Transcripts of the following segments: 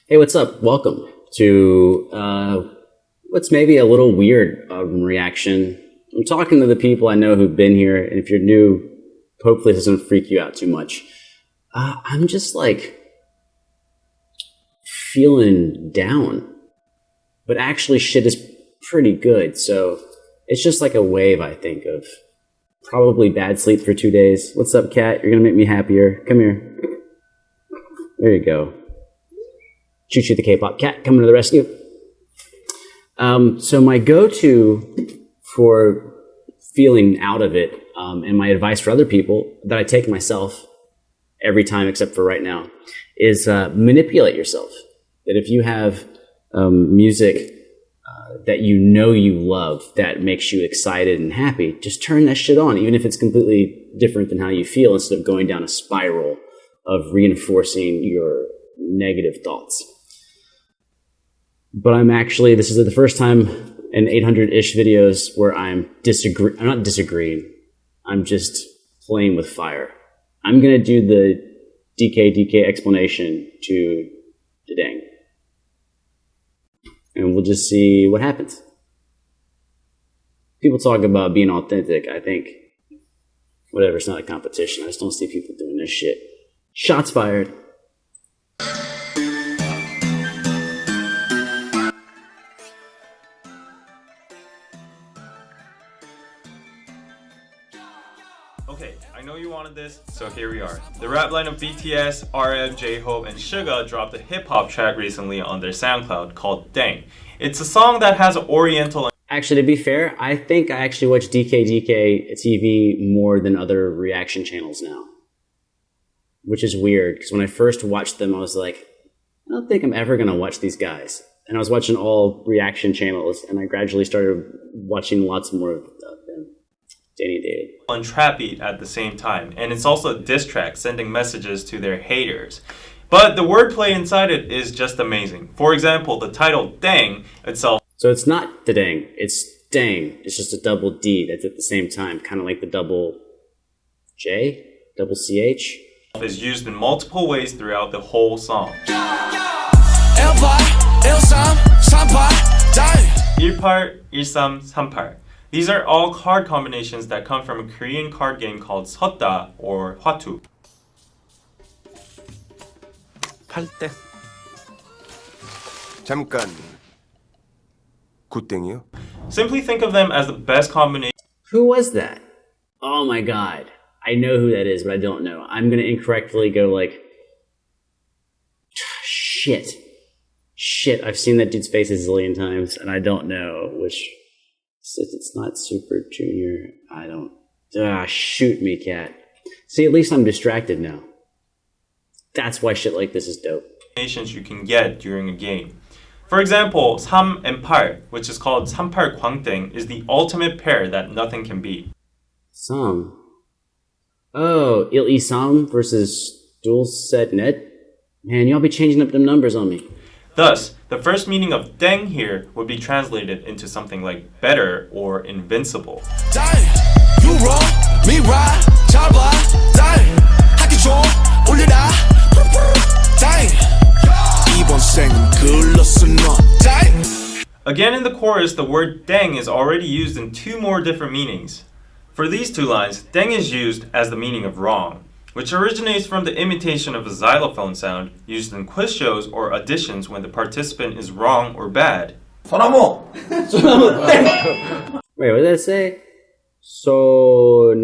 Hey, what's up? Welcome to what's maybe a little weird reaction. I'm talking to the people I know who've been here, and if you're new, hopefully this doesn't freak you out too much. I'm just like feeling down, but actually shit is pretty good. So it's just like a wave, I think, of probably bad sleep for 2 days. What's up, cat? You're gonna make me happier. Come here. There you go. Choo-choo the K-pop cat coming to the rescue. So my go-to for feeling out of it, and my advice for other people that I take myself every time except for right now, is manipulate yourself. That if you have music that you know you love that makes you excited and happy, just turn that shit on, even if it's completely different than how you feel, instead of going down a spiral of reinforcing your negative thoughts. But this is the first time in 800-ish videos where I'm not disagreeing, I'm just playing with fire. I'm going to do the DKDK explanation to DDAENG. And we'll just see what happens. People talk about being authentic. I think, whatever, it's not a competition. I just don't see people doing this shit. Shots fired. Okay, I know you wanted this, so here we are. The rap line of BTS, RM, J-Hope, and Suga dropped a hip-hop track recently on their SoundCloud called DAENG. It's a song that has oriental... Actually, to be fair, I think I actually watch DKDKTV more than other reaction channels now. Which is weird, because when I first watched them, I was like, I don't think I'm ever going to watch these guys. And I was watching all reaction channels, and I gradually started watching lots more of them. Danny did. On trap beat at the same time, and it's also a diss track sending messages to their haters. But the wordplay inside it is just amazing. For example, the title DAENG itself. So it's not DDAENG, it's DAENG. It's just a double D that's at the same time, kind of like the double J, double CH. Is used in multiple ways throughout the whole song. 일팔, 일삼, 삼팔. These are all card combinations that come from a Korean card game called 섰다 or 화투. 8땡. 잠깐. 9땡이요? Simply think of them as the best combination. Who was that? Oh my god. I know who that is, but I don't know. I'm going to incorrectly go like... Shit. I've seen that dude's face a zillion times, and I don't know which... It's not Super Junior. I don't... shoot me, cat. See, at least I'm distracted now. That's why shit like this is dope. ...combinations you can get during a game. For example, 3 and 8, which is called 38 광땡, is the ultimate pair that nothing can beat. Some... Oh, Il Isam versus Dual Set Net? Man, y'all be changing up them numbers on me. Thus, the first meaning of DAENG here would be translated into something like better or invincible. You wrong, me right, Again in the chorus, the word DAENG is already used in 2 more different meanings. For these 2 lines, DAENG is used as the meaning of wrong, which originates from the imitation of a xylophone sound used in quiz shows or auditions when the participant is wrong or bad. Wait, what did that say? Sonamo.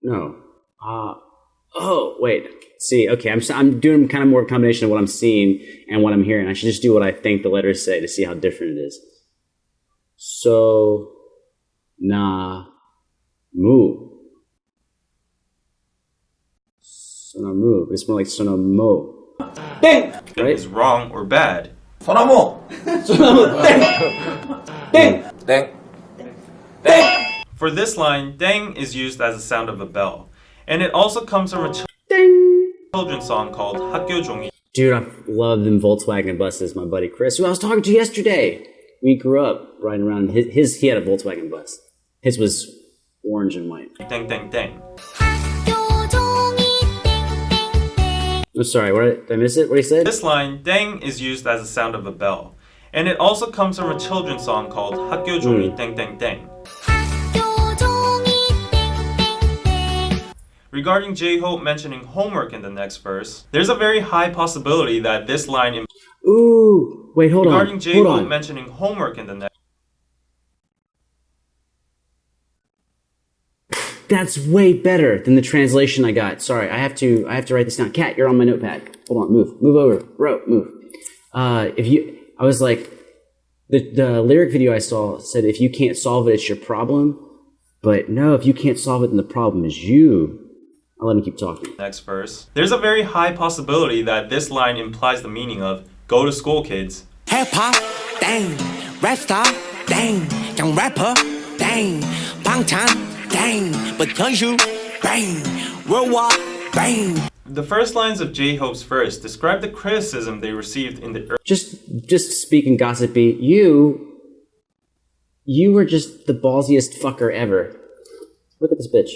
No. Oh, wait. See, okay, I'm doing kind of more combination of what I'm seeing and what I'm hearing. I should just do what I think the letters say to see how different it is. So-na-mu. Sonamu. It's more like sonamo. Ding! Right? Is wrong or bad. Sonamo. Sonamo. Ding. Ding. Ding. For this line, DAENG is used as the sound of a bell. And it also comes from a children's song called 학교 종이. Dude, I love them Volkswagen buses, my buddy Chris, who I was talking to yesterday. We grew up riding around. He had a Volkswagen bus. His was orange and white. Dang, dang, dang. I'm sorry, did I miss it? What he said? This line, dang, is used as the sound of a bell. And it also comes from a children's song called 학교 종이 땡땡땡. Regarding J-Hope mentioning homework in the next verse, there's a very high possibility that this line... Ooh, wait, hold on. Regarding J-Hope mentioning homework in the next... That's way better than the translation I got. Sorry, I have to write this down. Kat, you're on my notepad. Hold on, move over. Move. I was like, the lyric video I saw said, if you can't solve it, it's your problem. But no, if you can't solve it, then the problem is you. I'll let him keep talking. Next verse. There's a very high possibility that this line implies the meaning of go to school, kids. Hip hop, dang. Rap star, dang. Young rapper, dang. 방탄, dang. But 현실, bang. Worldwide, bang. The first lines of J-Hope's verse describe the criticism they received in the Just speaking gossipy, you were just the ballsiest fucker ever. Look at this bitch.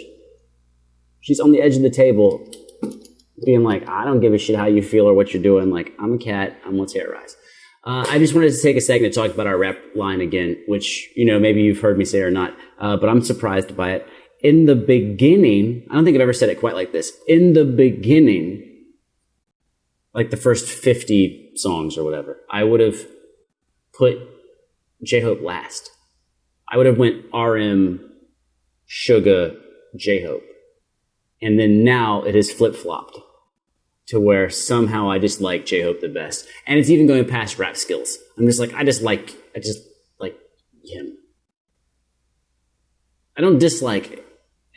She's on the edge of the table, being like, I don't give a shit how you feel or what you're doing. Like, I'm a cat, I'm gonna terrorize. I just wanted to take a second to talk about our rap line again, which, maybe you've heard me say or not, but I'm surprised by it. In the beginning, I don't think I've ever said it quite like this. In the beginning, like the first 50 songs or whatever, I would have put J-Hope last. I would have went RM, Suga, J-Hope. And then now it has flip-flopped to where somehow I just like J-Hope the best. And it's even going past rap skills. I'm just like, I just like him. I don't dislike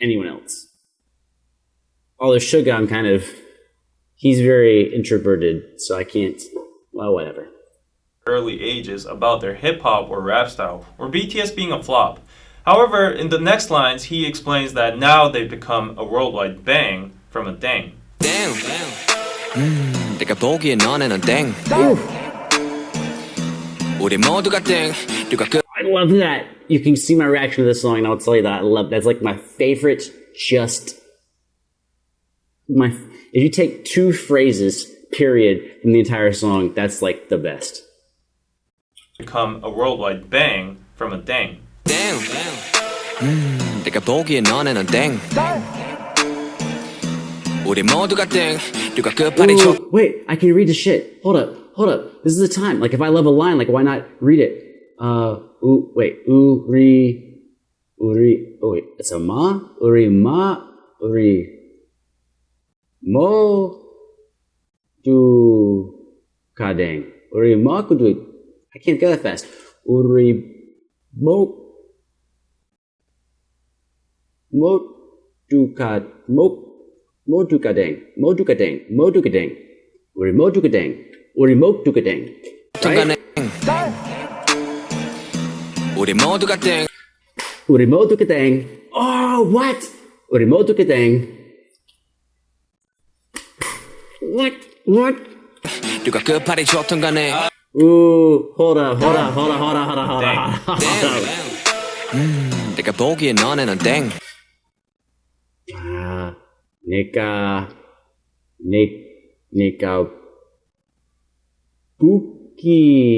anyone else. Although Suga, he's very introverted, so I can't, well, whatever. Early ages about their hip-hop or rap style, or BTS being a flop. However, in the next lines, he explains that now they've become a worldwide bang from a dang. Dang. 내가 보기에 너네는 땡. 우리 모두가 땡. I love that. You can see my reaction to this song, and I'll tell you that I love that's like my favorite. If you take two phrases, period, from the entire song, that's like the best. Become a worldwide bang from a dang. 땡. 내가 보기에 너네는 땡. 우리 모두가 땡. 누가 끝발이 쳐. Wait, I can read the shit. Hold up. This is the time. Like, if I love a line, like, why not read it? It's a ma? Mo, du, kadang. Ma, kudu. I can't go that fast. Mo, du, kadang. Right? 우리 모두가 땡. Oh, what? 우리 모두가 땡. What? 누가 끝발이 좋던 간에. Hold up. 내가 보기에 너네는 땡. 내가 부기안.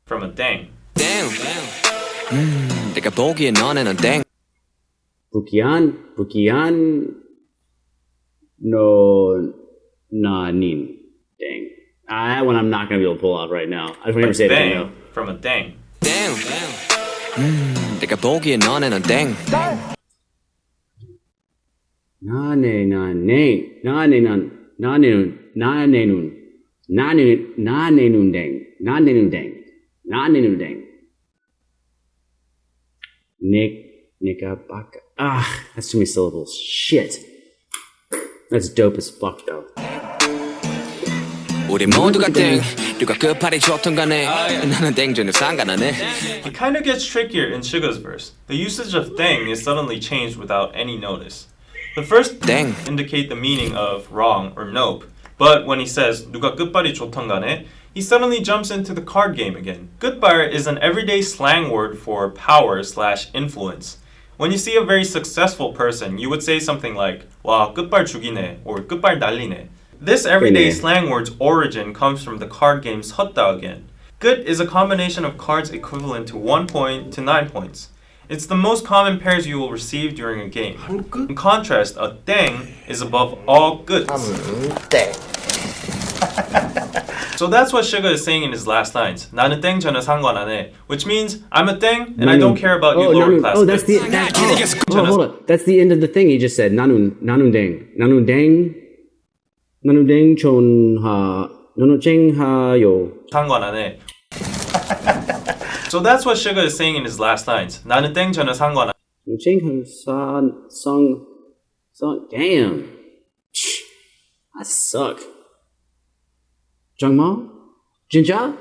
From a dang. 땡. 내가 보기에 너네는 땡. 부기안, no, nanin. Dang. That one I'm not going to be able to pull off right now. I just want to say it again, though. From a dang. 땡. 내가 보기에 너네는 땡. 나네눈. That's too many syllables. Shit. That's dope as fuck, though. 우리 모두가 땡. 누가 끝발이 좋던 간에. 나는 땡 전혀 상관 안 해. It kind of gets trickier in Suga's verse. The usage of dang is suddenly changed without any notice. The first dang indicate the meaning of wrong or nope. But when he says 누가 끝발이 좋던 간에, he suddenly jumps into the card game again. 끝발 is an everyday slang word for power/influence. When you see a very successful person, you would say something like, 와, 끝발 죽이네, or 끝발 날리네. This everyday slang word's origin comes from the card game 섰다 again. Good is a combination of cards equivalent to 1 point to 9 points. It's the most common pairs you will receive during a game. In contrast, a 땡 is above all goods. So that's what Suga is saying in his last lines. 나는 땡 전혀 상관 안 해. Which means, I'm a 땡 and I don't care about you lower class that's goods. hold up. That's the end of the thing he just said. 나는 땡 전하요. 상관 안 해. So that's what Suga is saying in his last lines. 나는 땡 전혀 상관 안 해. Damn. I suck. 정말? 진짜?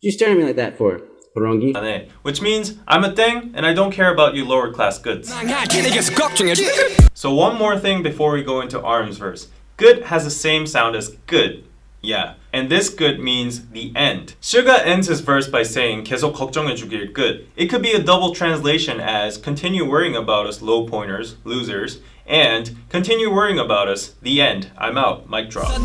You staring at me like that for? 호랑이? Which means, I'm a 땡 and I don't care about you lower class goods. So one more thing before we go into Arm's verse. Good has the same sound as good. Yeah, and this good means the end. Suga ends his verse by saying 계속 걱정해주길 good. It could be a double translation as continue worrying about us low pointers, losers, and continue worrying about us, the end, I'm out, mic drop.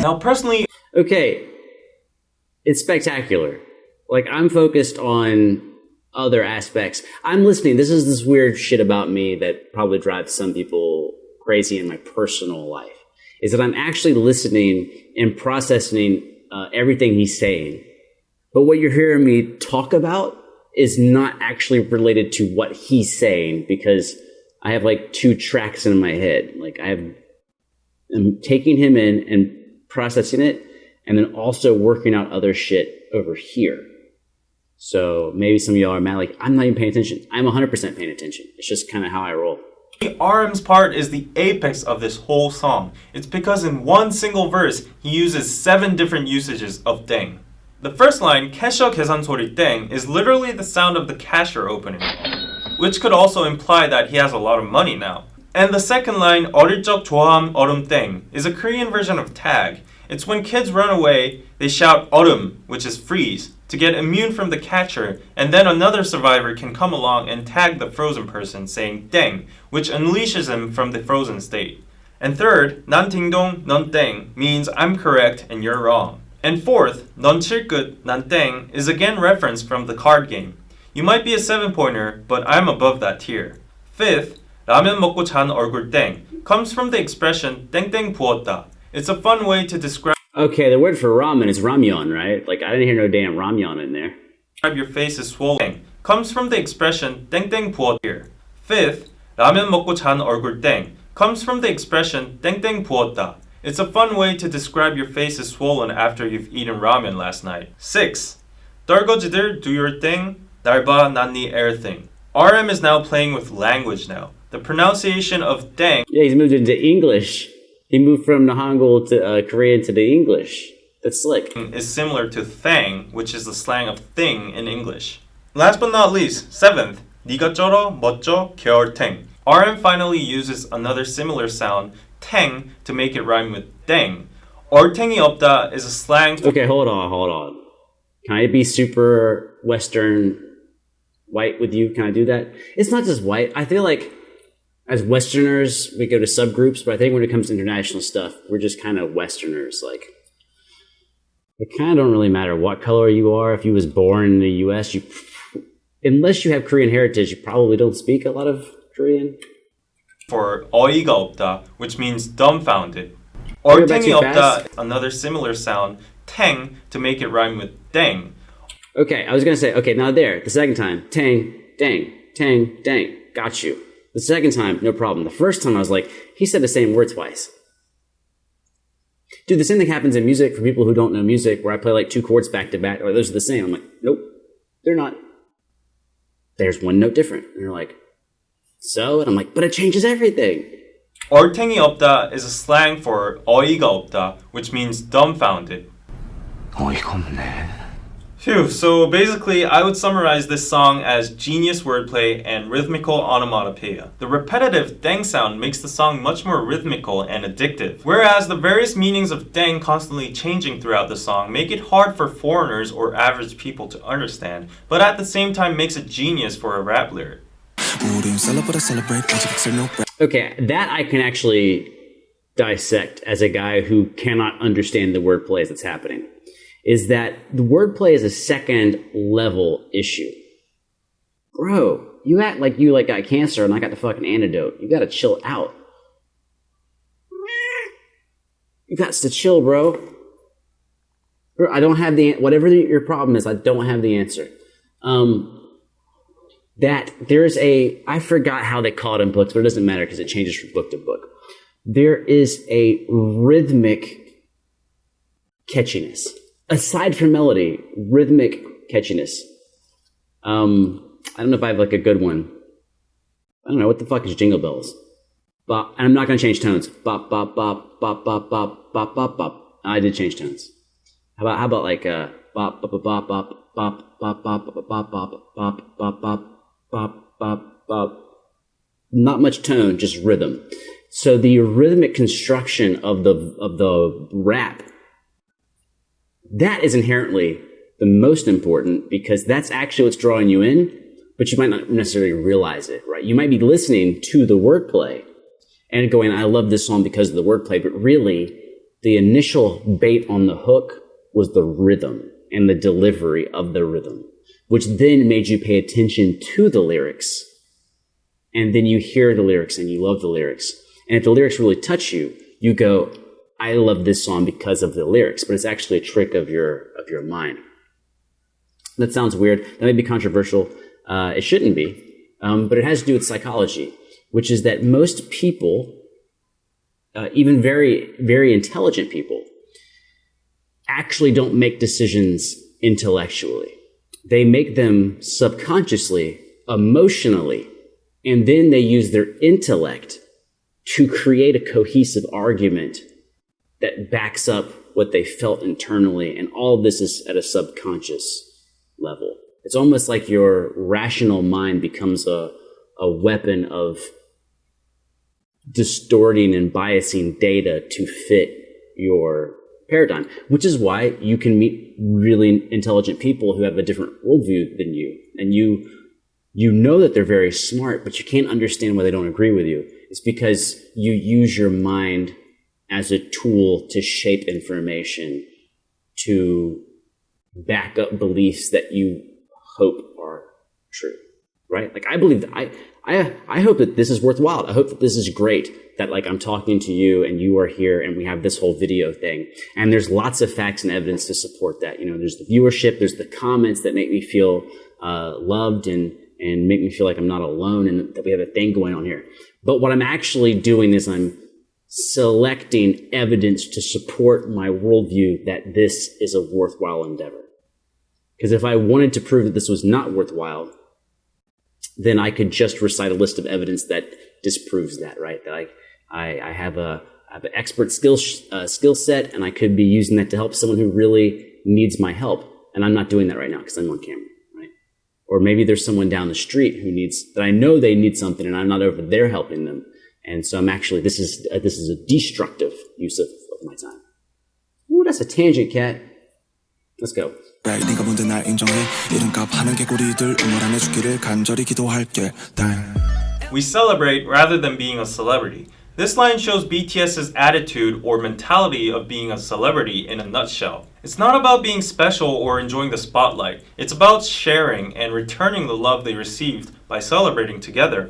Now personally, okay, it's spectacular. Like, I'm focused on other aspects. I'm listening. This is this weird shit about me that probably drives some people crazy in my personal life, is that I'm actually listening and processing everything he's saying. But what you're hearing me talk about is not actually related to what he's saying, because I have like two tracks in my head. Like, I'm taking him in and processing it, and then also working out other shit over here. So maybe some of y'all are mad, like, I'm not even paying attention. I'm 100% paying attention. It's just kind of how I roll. RM's part is the apex of this whole song. It's because in one single verse, he uses 7 different usages of 땡. The first line, 캐셔 계산 소리 땡, is literally the sound of the cashier opening, which could also imply that he has a lot of money now. And the second line, 어릴 적 좋아함 얼음 땡, is a Korean version of tag. It's when kids run away, they shout 얼음, which is freeze, to get immune from the catcher, and then another survivor can come along and tag the frozen person, saying 땡, which unleashes him from the frozen state. And third, 난 딩동, 넌 땡, means I'm correct and you're wrong. And fourth, 넌 칠끝, 난 땡, is again referenced from the card game. You might be a 7-pointer, but I'm above that tier. Fifth, 라면 먹고 잔 얼굴 땡, comes from the expression 땡땡 부었다. It's a fun way to describe... Okay, the word for ramen is ramyeon, right? Like, I didn't hear no damn ramyeon in there. Your face is swollen. Comes from the expression 땡땡 부었다. Fifth, 라면 먹고 잔 얼굴 땡, comes from the expression 땡땡 부었다. It's a fun way to describe your face is swollen after you've eaten ramen last night. 6. 떨거지들 do your thing, 날 봐, 난 네 air thing. RM is now playing with language now. The pronunciation of 땡... Yeah, he's moved into English. He moved from the Hangul to Korean to the English. That's slick. ...is similar to thang, which is the slang of thing in English. Last but not least, 7th. 네가 쩔어, 멋져, 겨울탱. RM finally uses another similar sound, 탱, to make it rhyme with 땡. 얼탱이 없다 is a slang... Okay, hold on. Can I be super Western white with you? Can I do that? It's not just white. I feel like as Westerners, we go to subgroups, but I think when it comes to international stuff, we're just kind of Westerners. Like, it kind of don't really matter what color you are. If you was born in the U.S., unless you have Korean heritage, you probably don't speak a lot of Korean. For 어이가 없다, which means dumbfounded. 얼탱이 없다, another similar sound, 탱, to make it rhyme with 땡. Okay, I was going to say, okay, now there, the second time, tang, dang, tang, dang, got you. The second time, no problem. The first time, I was like, he said the same word twice. Dude, the same thing happens in music for people who don't know music, where I play like 2 chords back to back, or those are the same. I'm like, nope, they're not. There's one note different. And they're like, so? And I'm like, but it changes everything. 얼탱이 없다 is a slang for 어이가 없다, which means dumbfounded. 어이가 없네. Phew, so basically I would summarize this song as genius wordplay and rhythmical onomatopoeia. The repetitive dang sound makes the song much more rhythmical and addictive, whereas the various meanings of dang constantly changing throughout the song make it hard for foreigners or average people to understand, but at the same time makes it genius for a rap lyric. Okay, that I can actually dissect as a guy who cannot understand the wordplay that's happening. Is that the wordplay is a second level issue. Bro, you act like you got cancer and I got the fucking antidote. You gotta chill out. You got to chill, bro. Bro, I don't have whatever your problem is, I don't have the answer. That there's I forgot how they call it in books, but it doesn't matter because it changes from book to book. There is a rhythmic catchiness. Aside from melody, rhythmic catchiness. I don't know if I have a good one. I don't know, what the fuck is Jingle Bells? Bop, and I'm not gonna change tones. Bop, bop, bop, bop, bop, bop, bop, bop, bop. I did change tones. How about bop, bop, bop, bop, bop, bop, bop, bop, bop, bop, bop, bop, bop, bop, bop, bop. Not much tone, just rhythm. So the rhythmic construction of the rap, that is inherently the most important because that's actually what's drawing you in, but you might not necessarily realize it, right? You might be listening to the wordplay and going, I love this song because of the wordplay, but really the initial bait on the hook was the rhythm and the delivery of the rhythm, which then made you pay attention to the lyrics. And then you hear the lyrics and you love the lyrics. And if the lyrics really touch you, you go, I love this song because of the lyrics, but it's actually a trick of your mind. That sounds weird. That may be controversial. It shouldn't be. But it has to do with psychology, which is that most people, even very, very intelligent people, actually don't make decisions intellectually. They make them subconsciously, emotionally, and then they use their intellect to create a cohesive argument that backs up what they felt internally, and all of this is at a subconscious level. It's almost like your rational mind becomes a weapon of distorting and biasing data to fit your paradigm, which is why you can meet really intelligent people who have a different worldview than you, and you know that they're very smart, but you can't understand why they don't agree with you. It's because you use your mind as a tool to shape information, to back up beliefs that you hope are true, right? Like I believe that I hope that this is worthwhile. I hope that this is great, that I'm talking to you and you are here and we have this whole video thing. And there's lots of facts and evidence to support that. There's the viewership, there's the comments that make me feel loved and make me feel like I'm not alone and that we have a thing going on here. But what I'm actually doing is I'm selecting evidence to support my worldview that this is a worthwhile endeavor. Because if I wanted to prove that this was not worthwhile, then I could just recite a list of evidence that disproves that, right? That I have an expert skill set, and I could be using that to help someone who really needs my help. And I'm not doing that right now because I'm on camera, right? Or maybe there's someone down the street who that I know they need something, and I'm not over there helping them. And so I'm actually, this is a destructive use of my time. Ooh, that's a tangent, cat. Let's go. We celebrate rather than being a celebrity. This line shows BTS's attitude or mentality of being a celebrity in a nutshell. It's not about being special or enjoying the spotlight. It's about sharing and returning the love they received by celebrating together.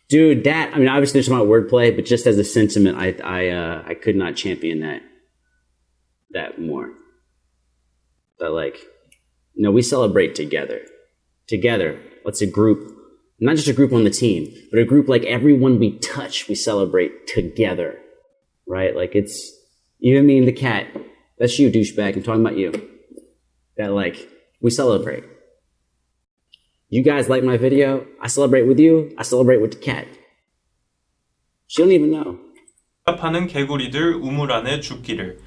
Dude, obviously there's some wordplay, but just as a sentiment, I could not champion that more. But we celebrate together. Let's a group, not just a group on the team, but a group like everyone we touch, we celebrate together, right? It's, even me and the cat, that's you, douchebag, I'm talking about you. That we celebrate. You guys like my video, I celebrate with you, I celebrate with the cat. She don't even know. 하는 개구리들 우물 안에 죽기를.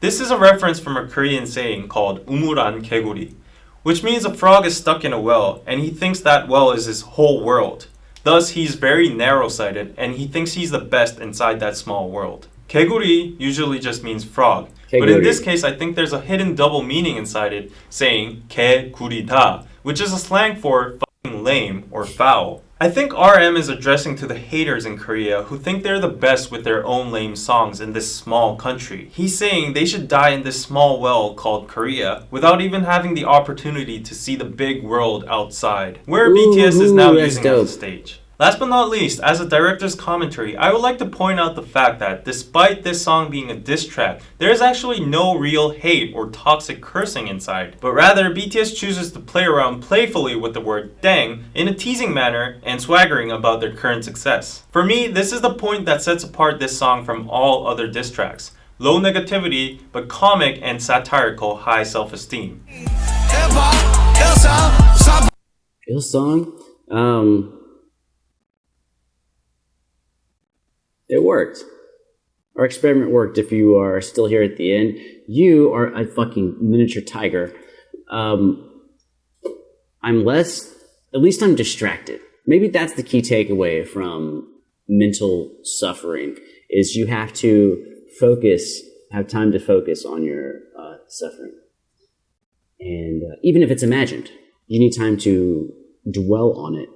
This is a reference from a Korean saying called umuran 개구리, which means a frog is stuck in a well and he thinks that well is his whole world. Thus, he's very narrow-sighted and he thinks he's the best inside that small world. 개구리 usually just means frog, but in this case I think there's a hidden double meaning inside it, saying 개구리다, which is a slang for fucking lame or foul. I think RM is addressing to the haters in Korea who think they're the best with their own lame songs in this small country. He's saying they should die in this small well called Korea without even having the opportunity to see the big world outside, where BTS is now using as a stage. Last but not least, as a director's commentary, I would like to point out the fact that despite this song being a diss track, there is actually no real hate or toxic cursing inside, but rather BTS chooses to play around playfully with the word dang in a teasing manner and swaggering about their current success. For me, this is the point that sets apart this song from all other diss tracks. Low negativity, but comic and satirical high self-esteem. Ill song? It worked. Our experiment worked. If you are still here at the end, you are a fucking miniature tiger. I'm less, at least I'm distracted. Maybe that's the key takeaway from mental suffering, is you have to focus, have time to focus on your suffering. And even if it's imagined, you need time to dwell on it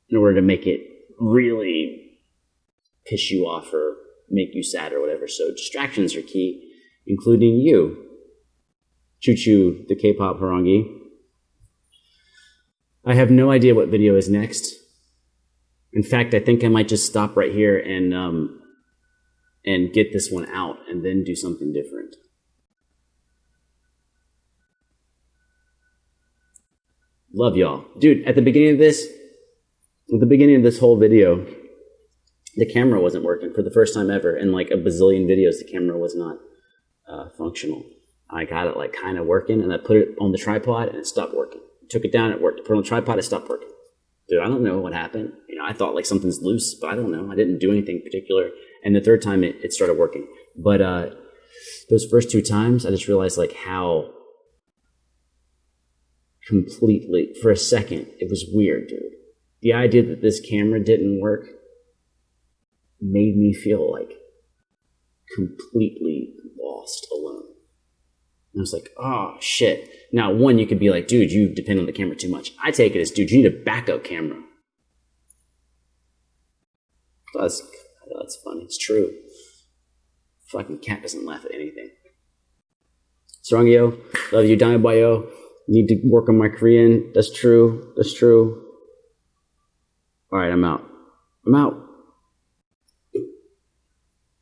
in order to make it really piss you off or make you sad or whatever. So distractions are key, including you. Choo Choo, the K-pop harangi. I have no idea what video is next. In fact, I think I might just stop right here and get this one out and then do something different. Love y'all. Dude, at the beginning of this whole video, the camera wasn't working for the first time ever. In like a bazillion videos, the camera was not functional. I got it like kind of working, and I put it on the tripod, and it stopped working. Took it down, it worked. Put it on the tripod, it stopped working. Dude, I don't know what happened. You know, I thought like something's loose, but I don't know. I didn't do anything particular. And the third time, it started working. But those first two times, I just realized like how completely, for a second, it was weird, dude. The idea that this camera didn't work made me feel like completely lost alone. And I was like, oh shit. Now, one, you could be like, dude, you depend on the camera too much. I take it as, dude, you need a backup camera. That's funny. It's true. Fucking cat doesn't laugh at anything. Sarangyo, love you, Daibayo. Need to work on my Korean. That's true. That's true. All right, I'm out.